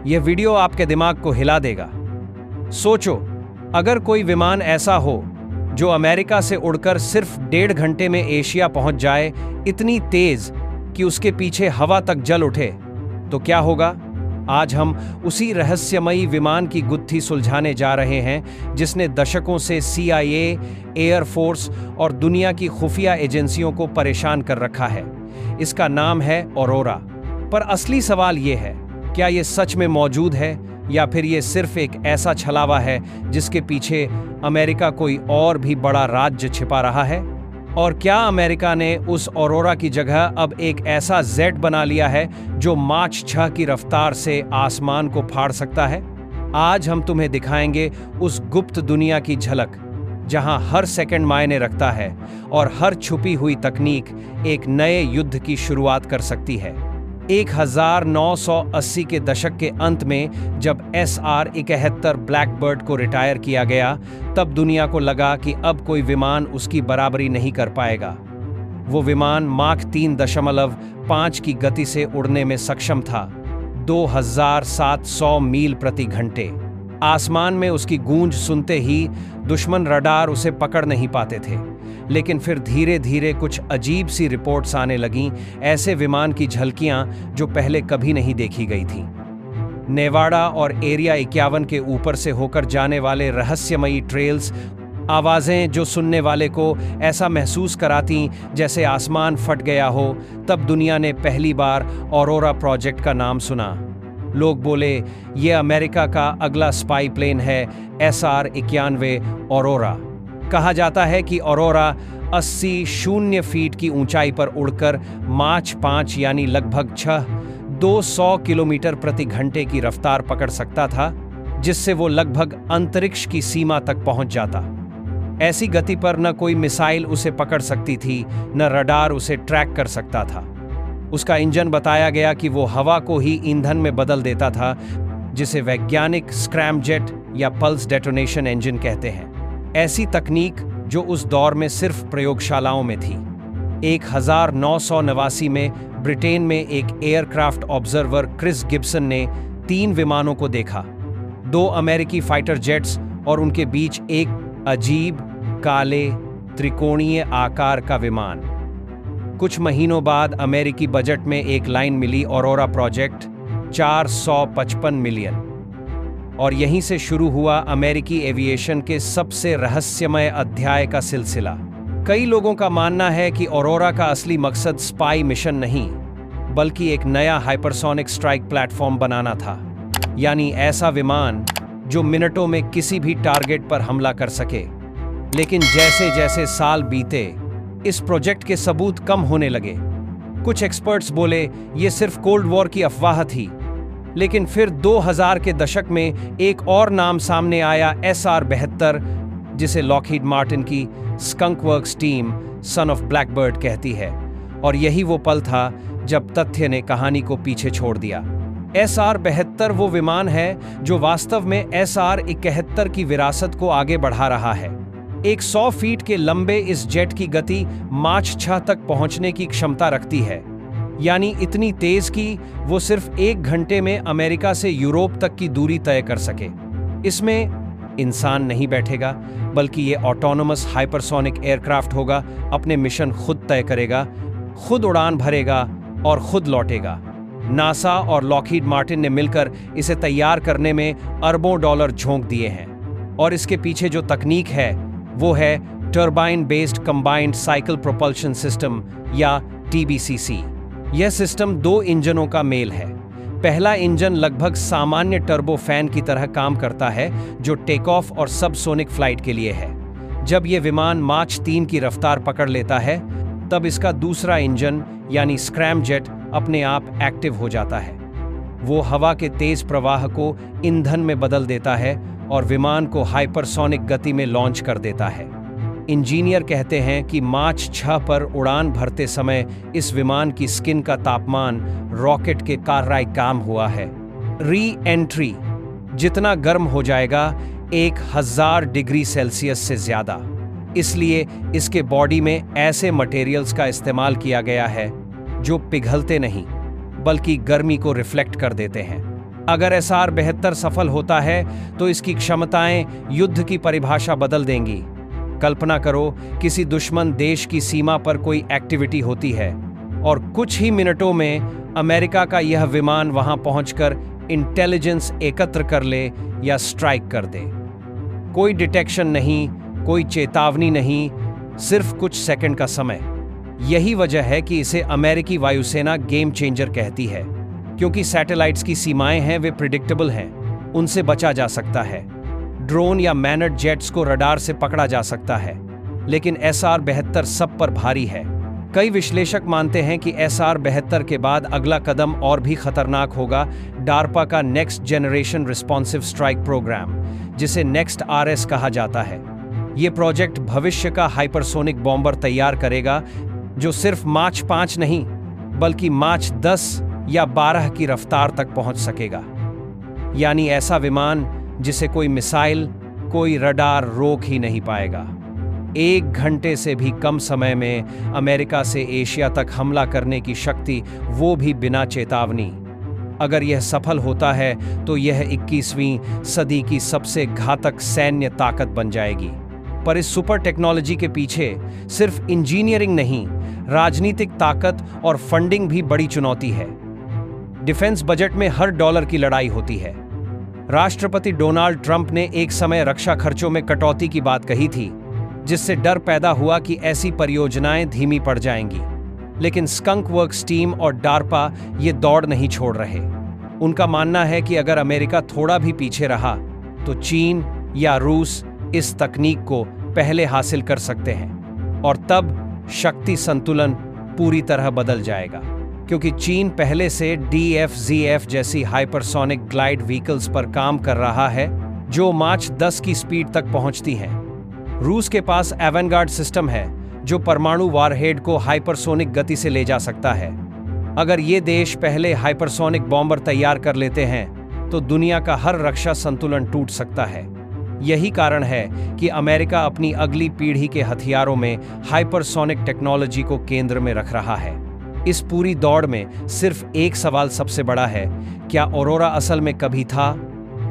यह वीडियो आपके दिमाग को हिला देगा। सोचो, अगर कोई विमान ऐसा हो जो अमेरिका से उड़कर सिर्फ 1.5 घंटे में एशिया पहुंच जाए, इतनी तेज कि उसके पीछे हवा तक जल उठे, तो क्या होगा? आज हम उसी रहस्यमयी विमान की गुत्थी सुलझाने जा रहे हैं जिसने दशकों से CIA, एयरफोर्स और दुनिया की खुफिया एजेंसियों को परेशान कर रखा है। इसका नाम है ऑरोरा। पर असली सवाल यह है, क्या यह सच में मौजूद है या फिर यह सिर्फ एक ऐसा छलावा है जिसके पीछे अमेरिका कोई और भी बड़ा राज्य छिपा रहा है? और क्या अमेरिका ने उस ऑरोरा की जगह अब एक ऐसा जेट बना लिया है जो मार्च 6 की रफ्तार से आसमान को फाड़ सकता है? आज हम तुम्हें दिखाएंगे उस गुप्त दुनिया की झलक जहां हर सेकंड मायने रखता है और हर छुपी हुई तकनीक एक नए युद्ध की शुरुआत कर सकती है। 1980 के दशक के अंत में जब SR-71 ब्लैकबर्ड को रिटायर किया गया, तब दुनिया को लगा कि अब कोई विमान उसकी बराबरी नहीं कर पाएगा। वो विमान माख 3.5 की गति से उड़ने में सक्षम था, 2700 मील प्रति घंटे। आसमान में उसकी गूंज सुनते ही दुश्मन रडार उसे पकड़ नहीं पाते थे। लेकिन फिर धीरे धीरे कुछ अजीब सी रिपोर्ट्स आने लगीं, ऐसे विमान की झलकियां जो पहले कभी नहीं देखी गई थीं। नेवाडा और एरिया 51 के ऊपर से होकर जाने वाले रहस्यमयी ट्रेल्स, आवाजें जो सुनने वाले को ऐसा महसूस कराती जैसे आसमान फट गया हो। तब दुनिया ने पहली बार ऑरोरा प्रोजेक्ट का नाम सुना। लोग बोले, ये अमेरिका का अगला स्पाई प्लेन है, SR-91 ऑरोरा। कहा जाता है कि ऑरोरा 80 फीट की ऊंचाई पर उड़कर मार्च 5 यानी लगभग 200 किलोमीटर प्रति घंटे की रफ्तार पकड़ सकता था, जिससे वो लगभग अंतरिक्ष की सीमा तक पहुंच जाता। ऐसी गति पर न कोई मिसाइल उसे पकड़ सकती थी, न रडार उसे ट्रैक कर सकता था। उसका इंजन बताया गया कि वो हवा को ही ईंधन में बदल देता था, जिसे वैज्ञानिक स्क्रैमजेट या पल्स डेटोनेशन इंजन कहते हैं। ऐसी तकनीक जो उस दौर में सिर्फ प्रयोगशालाओं में थी। 1989 में ब्रिटेन में एक एयरक्राफ्ट ऑब्जर्वर क्रिस गिब्सन ने 3 विमानों को देखा, 2 अमेरिकी फाइटर जेट्स और उनके बीच एक अजीब काले त्रिकोणीय आकार का विमान। कुछ महीनों बाद अमेरिकी बजट में एक लाइन मिली, ऑरोरा प्रोजेक्ट 455 मिलियन। और यहीं से शुरू हुआ अमेरिकी एविएशन के सबसे रहस्यमय अध्याय का सिलसिला। कई लोगों का मानना है कि ऑरोरा का असली मकसद स्पाई मिशन नहीं, बल्कि एक नया हाइपरसोनिक स्ट्राइक प्लेटफॉर्म बनाना था, यानी ऐसा विमान जो मिनटों में किसी भी टारगेट पर हमला कर सके। लेकिन जैसे जैसे साल बीते, इस प्रोजेक्ट के सबूत कम होने लगे। कुछ एक्सपर्ट्स बोले ये सिर्फ कोल्ड वॉर की अफवाह थी, लेकिन फिर 2000 के दशक में एक और नाम सामने आया, SR-72, जिसे लॉकहीड मार्टिन की skunk works team son of Blackbird कहती है। और यही वो पल था जब तथ्य ने कहानी को पीछे छोड़ दिया। SR-72 वो विमान है जो वास्तव में SR-71 की विरासत को आगे बढ़ा रहा है। 100 फीट के लंबे इस जेट की गति मार्च 6 तक पहुंचने की क्षमता रखती है, यानी इतनी तेज कि वो सिर्फ 1 घंटे में अमेरिका से यूरोप तक की दूरी तय कर सके। इसमें इंसान नहीं बैठेगा, बल्कि ये ऑटोनोमस हाइपरसोनिक एयरक्राफ्ट होगा, अपने मिशन खुद तय करेगा, खुद उड़ान भरेगा और खुद लौटेगा। नासा और लॉकहीड मार्टिन ने मिलकर इसे तैयार करने में अरबों डॉलर झोंक दिए हैं। और इसके पीछे जो तकनीक है वो है turbine based combined cycle propulsion system या TBCC। यह सिस्टम 2 इंजनों का मेल है। पहला इंजन लगभग सामान्य टर्बो फैन की तरह काम करता है, जो टेक ऑफ और सबसोनिक फ्लाइट के लिए है। जब यह विमान मार्च 3 की रफ्तार पकड़ लेता है, तब इसका दूसरा इंजन यानी स्क्रैमजेट अपने आप एक्टिव हो जाता है। वो हवा के तेज प्रवाह को ईंधन में बदल देता है और विमान को हाइपरसोनिक गति में लॉन्च कर देता है। इंजीनियर कहते हैं कि मार्च 6 पर उड़ान भरते समय इस विमान की स्किन का तापमान रॉकेट के कार्य काम हुआ है। री एंट्री जितना गर्म हो जाएगा 1000 डिग्री सेल्सियस से ज्यादा। इसलिए इसके बॉडी में ऐसे मटेरियल्स का इस्तेमाल किया गया है जो पिघलते नहीं, बल्कि गर्मी को रिफ्लेक्ट कर देते हैं। अगर SR-72 सफल होता है तो इसकी क्षमताएं युद्ध की परिभाषा बदल देंगी। कल्पना करो, किसी दुश्मन देश की सीमा पर कोई एक्टिविटी होती है और कुछ ही मिनटों में अमेरिका का यह विमान वहां पहुंचकर इंटेलिजेंस एकत्र कर ले या स्ट्राइक कर दे। कोई डिटेक्शन नहीं, कोई चेतावनी नहीं, सिर्फ कुछ सेकंड का समय। यही वजह है कि इसे अमेरिकी वायुसेना गेम चेंजर कहती है, क्योंकि सैटेलाइट्स की सीमाएं हैं, वे प्रिडिक्टेबल हैं, उनसे बचा जा सकता है। ड्रोन या मैनर्ड जेट्स को रडार से पकड़ा जा सकता है, लेकिन SR-72 सब पर भारी है। कई विश्लेषक मानते हैं कि SR-72 के बाद अगला कदम और भी खतरनाक होगा, डार्पा का next generation responsive strike program, जिसे नेक्स्ट RS कहा जाता है। ये प्रोजेक्ट भविष्य का हाइपरसोनिक बॉम्बर तैयार करेगा, जो सिर्फ माच 5 नहीं, बल्कि माच 10 या 12 की रफ्तार तक पहुंच सकेगा। यानी ऐसा विमान जिसे कोई मिसाइल, कोई रडार रोक ही नहीं पाएगा। 1 घंटे से भी कम समय में अमेरिका से एशिया तक हमला करने की शक्ति, वो भी बिना चेतावनी। अगर यह सफल होता है तो यह 21वीं सदी की सबसे घातक सैन्य ताकत बन जाएगी। पर इस सुपर टेक्नोलॉजी के पीछे सिर्फ इंजीनियरिंग नहीं, राजनीतिक ताकत और फंडिंग भी बड़ी चुनौती है। डिफेंस बजट में हर डॉलर की लड़ाई होती है। राष्ट्रपति डोनाल्ड ट्रंप ने एक समय रक्षा खर्चों में कटौती की बात कही थी, जिससे डर पैदा हुआ कि ऐसी परियोजनाएं धीमी पड़ जाएंगी। लेकिन स्कंक वर्क्स टीम और डार्पा ये दौड़ नहीं छोड़ रहे। उनका मानना है कि अगर अमेरिका थोड़ा भी पीछे रहा तो चीन या रूस इस तकनीक को पहले हासिल कर सकते हैं, और तब शक्ति संतुलन पूरी तरह बदल जाएगा। क्योंकि चीन पहले से DF-ZF जैसी हाइपरसोनिक ग्लाइड व्हीकल्स पर काम कर रहा है, जो माच 10 की स्पीड तक पहुंचती हैं। रूस के पास एवेंगार्ड सिस्टम है, जो परमाणु वारहेड को हाइपरसोनिक गति से ले जा सकता है। अगर ये देश पहले हाइपरसोनिक बॉम्बर तैयार कर लेते हैं तो दुनिया का हर रक्षा संतुलन टूट सकता है। यही कारण है कि अमेरिका अपनी अगली पीढ़ी के हथियारों में हाइपरसोनिक टेक्नोलॉजी को केंद्र में रख रहा है। इस पूरी दौड़ में सिर्फ एक सवाल सबसे बड़ा है, क्या ऑरोरा असल में कभी था,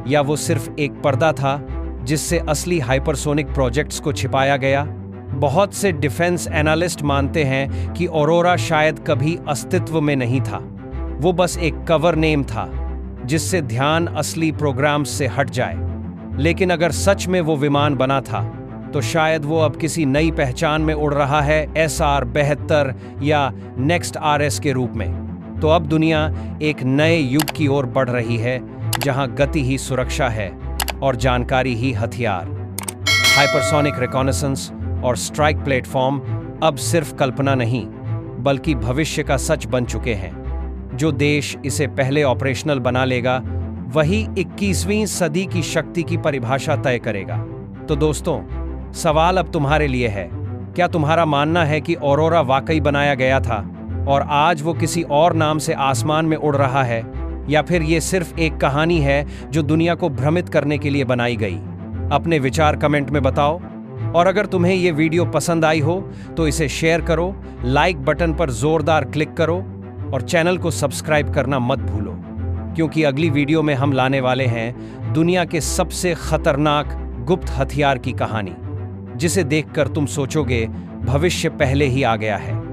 या वो सिर्फ एक पर्दा था जिससे असली हाइपरसोनिक प्रोजेक्ट्स को छिपाया गया? बहुत से डिफेंस एनालिस्ट मानते हैं कि ऑरोरा शायद कभी अस्तित्व में नहीं था, वो बस एक कवर नेम था जिससे ध्यान असली प्रोग्राम्स से हट जाए। लेकिन अगर सच में वो विमान बना था तो शायद वो अब किसी नई पहचान में उड़ रहा है, SR-72 या नेक्स्ट RS के रूप में। तो अब दुनिया एक नए युग की ओर बढ़ रही है, जहां गति ही सुरक्षा है और जानकारी ही हथियार। हाइपरसोनिक रिकॉनेसेंस और स्ट्राइक प्लेटफॉर्म अब सिर्फ कल्पना नहीं, बल्कि भविष्य का सच बन चुके हैं। जो देश इसे पहले ऑपरेशनल बना लेगा, वही 21वीं सदी की शक्ति की परिभाषा तय करेगा। तो दोस्तों, सवाल अब तुम्हारे लिए है, क्या तुम्हारा मानना है कि ऑरोरा वाकई बनाया गया था और आज वो किसी और नाम से आसमान में उड़ रहा है, या फिर ये सिर्फ एक कहानी है जो दुनिया को भ्रमित करने के लिए बनाई गई? अपने विचार कमेंट में बताओ, और अगर तुम्हें ये वीडियो पसंद आई हो तो इसे शेयर करो, लाइक बटन पर जोरदार क्लिक करो और चैनल को सब्सक्राइब करना मत भूलो, क्योंकि अगली वीडियो में हम लाने वाले हैं दुनिया के सबसे खतरनाक गुप्त हथियार की कहानी, जिसे देखकर तुम सोचोगे भविष्य पहले ही आ गया है।